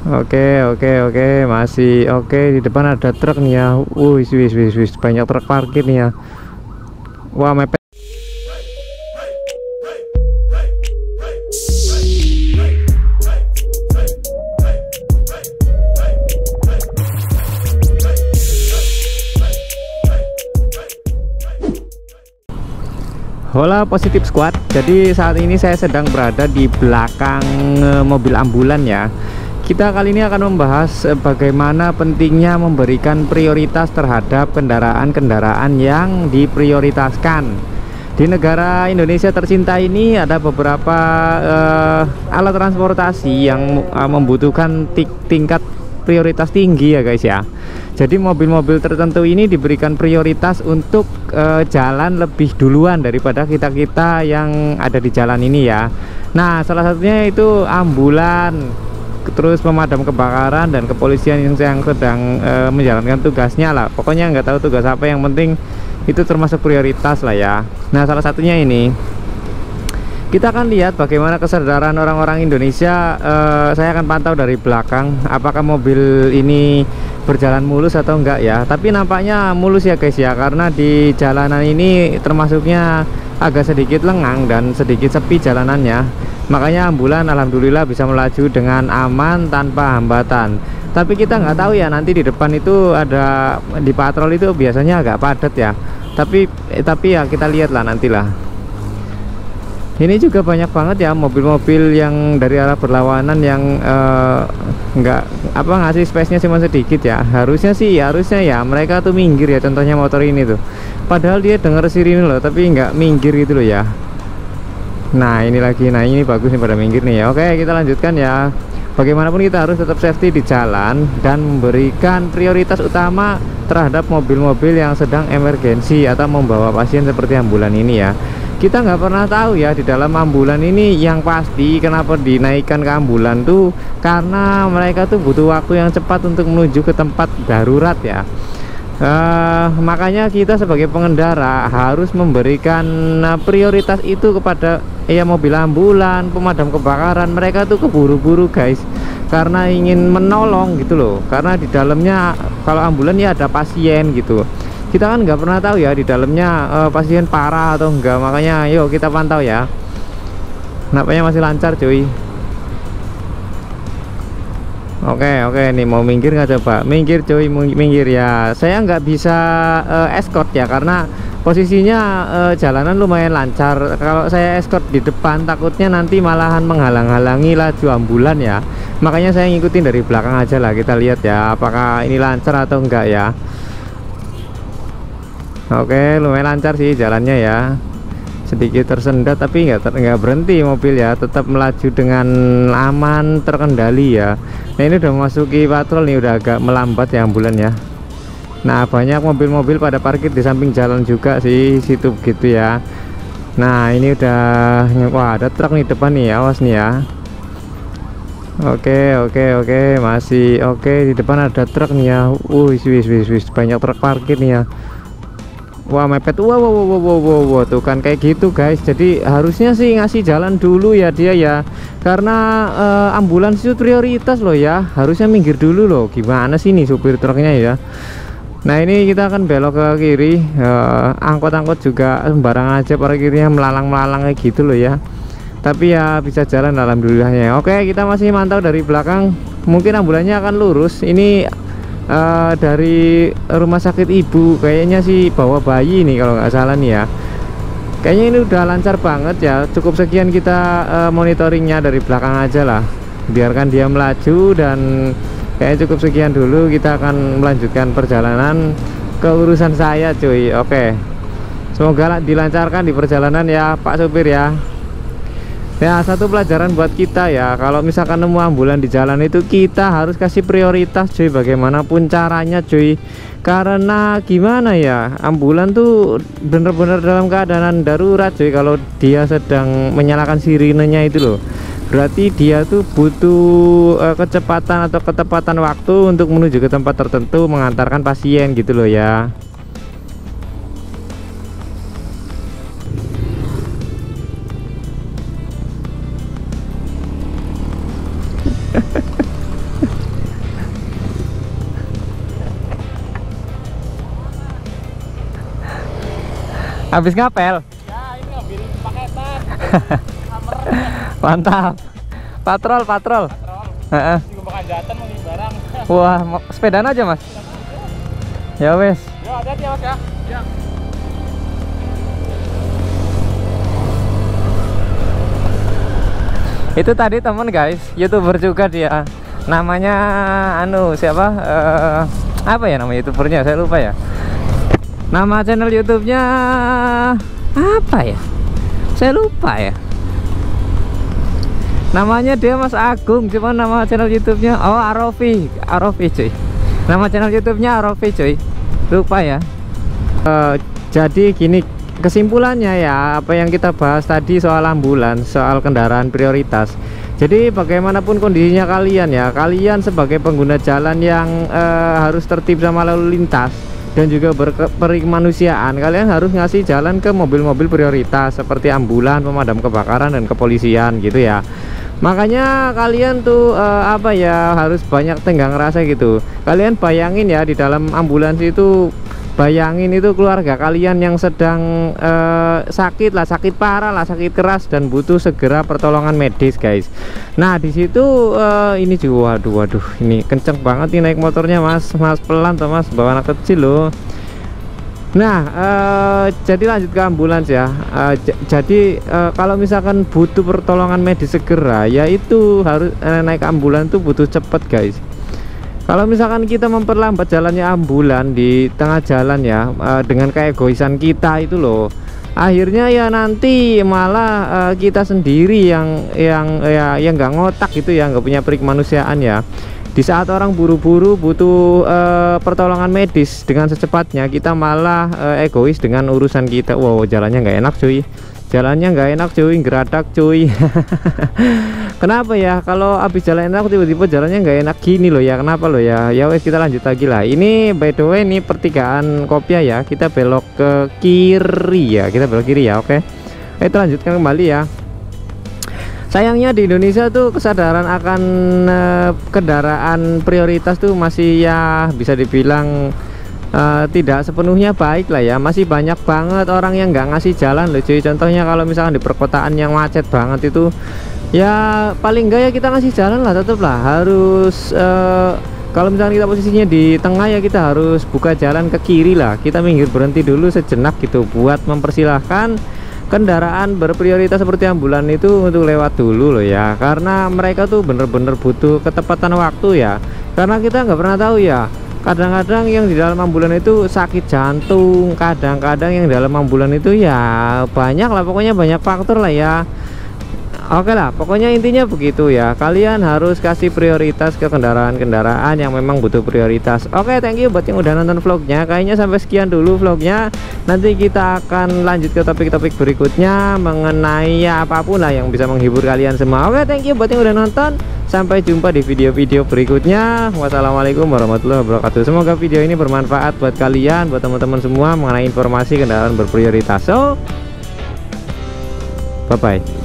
Oke, masih oke. Di depan ada truk nih ya. Wis, banyak truk parkir nih ya. Wah, mepet. Hola Positif Squad. Jadi saat ini saya sedang berada di belakang mobil ambulan ya. Kita kali ini akan membahas bagaimana pentingnya memberikan prioritas terhadap kendaraan-kendaraan yang diprioritaskan. Di negara Indonesia tercinta ini ada beberapa alat transportasi yang membutuhkan tingkat prioritas tinggi ya guys ya. Jadi mobil-mobil tertentu ini diberikan prioritas untuk jalan lebih duluan daripada kita-kita yang ada di jalan ini ya. Nah, salah satunya itu ambulan, terus pemadam kebakaran dan kepolisian yang sedang menjalankan tugasnya lah. Pokoknya nggak tahu tugas apa, yang penting itu termasuk prioritas lah ya. Nah, salah satunya ini kita akan lihat bagaimana kesadaran orang-orang Indonesia. Saya akan pantau dari belakang apakah mobil ini berjalan mulus atau enggak ya. Tapi nampaknya mulus ya guys ya, karena di jalanan ini termasuknya agak sedikit lengang dan sedikit sepi jalanannya. Makanya ambulan alhamdulillah bisa melaju dengan aman tanpa hambatan. Tapi kita nggak tahu ya, nanti di depan itu ada di patrol itu biasanya agak padat ya. Tapi ya kita lihat lah nantilah. Ini juga banyak banget ya mobil-mobil yang dari arah berlawanan yang ngasih space-nya cuma sedikit ya. Harusnya ya mereka tuh minggir ya, contohnya motor ini tuh. Padahal dia denger sirine loh, tapi nggak minggir gitu loh ya. Nah ini lagi, nah ini bagus nih pada minggir nih ya. Oke, kita lanjutkan ya. Bagaimanapun kita harus tetap safety di jalan dan memberikan prioritas utama terhadap mobil-mobil yang sedang emergensi atau membawa pasien seperti ambulan ini ya. Kita nggak pernah tahu ya di dalam ambulan ini, yang pasti kenapa dinaikkan ke ambulan tuh karena mereka tuh butuh waktu yang cepat untuk menuju ke tempat darurat ya. Makanya kita sebagai pengendara harus memberikan prioritas itu kepada mobil ambulan, pemadam kebakaran. Mereka tuh keburu-buru guys, karena ingin menolong gitu loh. Karena di dalamnya kalau ambulan ya ada pasien gitu. Kita kan nggak pernah tahu ya di dalamnya pasien parah atau enggak. Makanya yuk kita pantau ya. Nampaknya masih lancar cuy. Oke, nih mau minggir nggak coba? Minggir cuy, minggir ya. Saya nggak bisa escort ya, karena posisinya jalanan lumayan lancar. Kalau saya escort di depan takutnya nanti malahan menghalang-halangi laju ambulan ya. Makanya saya ngikutin dari belakang aja lah. Kita lihat ya apakah ini lancar atau enggak ya. Oke, lumayan lancar sih jalannya ya. Sedikit tersendat tapi nggak berhenti mobil ya, tetap melaju dengan aman, terkendali ya. Nah ini udah memasuki patrol nih, udah agak melambat ya ambulan ya. Nah banyak mobil-mobil pada parkir di samping jalan juga sih situ gitu ya. Nah ini udah, wah ada truk nih depan nih, awas nih ya. Oke, masih oke. Di depan ada truk nih ya. Wis, banyak truk parkir nih ya. Wah mepet, wow, tuh kan kayak gitu guys. Jadi harusnya sih ngasih jalan dulu ya dia ya, karena ambulans itu prioritas loh ya. Harusnya minggir dulu loh. Gimana sih nih supir truknya ya. Nah ini kita akan belok ke kiri. Angkot-angkot juga sembarangan aja parkirnya, melalang-melalang kayak gitu loh ya. Tapi ya bisa jalan alhamdulillahnya. Oke, kita masih mantau dari belakang. Mungkin ambulannya akan lurus. Ini dari rumah sakit ibu, kayaknya sih bawa bayi nih kalau nggak salah nih ya. Kayaknya ini udah lancar banget ya. Cukup sekian kita monitoringnya dari belakang aja lah, biarkan dia melaju. Dan kayaknya cukup sekian dulu, kita akan melanjutkan perjalanan ke urusan saya cuy. Oke, semoga dilancarkan di perjalanan ya Pak supir ya. Ya satu pelajaran buat kita ya, kalau misalkan nemu ambulan di jalan itu kita harus kasih prioritas cuy, bagaimanapun caranya cuy. Karena gimana ya, ambulan tuh bener-bener dalam keadaan darurat cuy. Kalau dia sedang menyalakan sirinenya itu loh, berarti dia tuh butuh kecepatan atau ketepatan waktu untuk menuju ke tempat tertentu mengantarkan pasien gitu loh ya. Habis ngapel? Ya, ini ngambil paketan. Mantap. Patrol. Patrol. Heeh. Juga makan jatan mau ngirim barang. Wah, sepedaan aja mas. Ya wes. Ya, hati-hati ya mas ya. Ya. Itu tadi temen guys, YouTuber juga dia. Namanya siapa? Apa ya nama YouTubernya? Saya lupa ya. Nama channel YouTube-nya apa ya? Saya lupa ya. Namanya dia Mas Agung, cuma nama channel YouTube-nya Arofi cuy. Nama channel YouTube-nya Arofi cuy. Lupa ya. Jadi gini kesimpulannya ya, apa yang kita bahas tadi soal ambulans, soal kendaraan prioritas. Jadi bagaimanapun kondisinya kalian ya, kalian sebagai pengguna jalan yang harus tertib sama lalu lintas dan juga berkemanusiaan, kalian harus ngasih jalan ke mobil-mobil prioritas seperti ambulan, pemadam kebakaran dan kepolisian gitu ya. Makanya kalian tuh apa ya, harus banyak tenggang rasa gitu. Kalian bayangin ya, di dalam ambulans itu bayangin itu keluarga kalian yang sedang sakit parah lah, sakit keras dan butuh segera pertolongan medis guys. Nah di situ ini juga waduh ini kenceng banget nih naik motornya mas pelan tuh mas, bawa anak kecil loh. Nah jadi lanjut ke ambulans ya. Jadi kalau misalkan butuh pertolongan medis segera, yaitu harus naik ambulans tuh butuh cepet guys. Kalau misalkan kita memperlambat jalannya ambulan di tengah jalan ya, dengan keegoisan kita itu loh, akhirnya ya nanti malah kita sendiri yang nggak ngotak gitu ya, nggak punya perikemanusiaan ya. Di saat orang buru-buru butuh pertolongan medis dengan secepatnya, kita malah egois dengan urusan kita. Wow, jalannya nggak enak cuy, jalannya nggak enak cuy, geradak cuy. Kenapa ya kalau habis jalan enak tiba-tiba jalannya nggak enak gini loh ya, kenapa loh ya? Ya wes kita lanjut lagi lah. Ini by the way ini pertigaan Kopia ya, kita belok ke kiri ya, kita belok kiri ya. Oke, kita lanjutkan kembali ya. Sayangnya di Indonesia tuh kesadaran akan kendaraan prioritas tuh masih ya bisa dibilang tidak sepenuhnya baik lah ya. Masih banyak banget orang yang nggak ngasih jalan loh cuy. Contohnya kalau misalkan di perkotaan yang macet banget itu ya, paling enggak ya kita ngasih jalan lah, tetap lah harus kalau misalkan kita posisinya di tengah ya kita harus buka jalan ke kiri lah, kita minggir berhenti dulu sejenak gitu buat mempersilahkan kendaraan berprioritas seperti ambulan itu untuk lewat dulu loh ya, karena mereka tuh bener-bener butuh ketepatan waktu ya. Karena kita nggak pernah tahu ya, kadang-kadang yang di dalam ambulan itu sakit jantung, kadang-kadang yang di dalam ambulan itu ya banyak lah, pokoknya banyak faktor lah ya. Oke lah, pokoknya intinya begitu ya. Kalian harus kasih prioritas ke kendaraan-kendaraan yang memang butuh prioritas. Oke, thank you buat yang udah nonton vlognya. Kayaknya sampai sekian dulu vlognya. Nanti kita akan lanjut ke topik-topik berikutnya mengenai ya apapun lah yang bisa menghibur kalian semua. Oke, thank you buat yang udah nonton. Sampai jumpa di video-video berikutnya. Wassalamualaikum warahmatullahi wabarakatuh. Semoga video ini bermanfaat buat kalian, buat teman-teman semua mengenai informasi kendaraan berprioritas. So, bye-bye.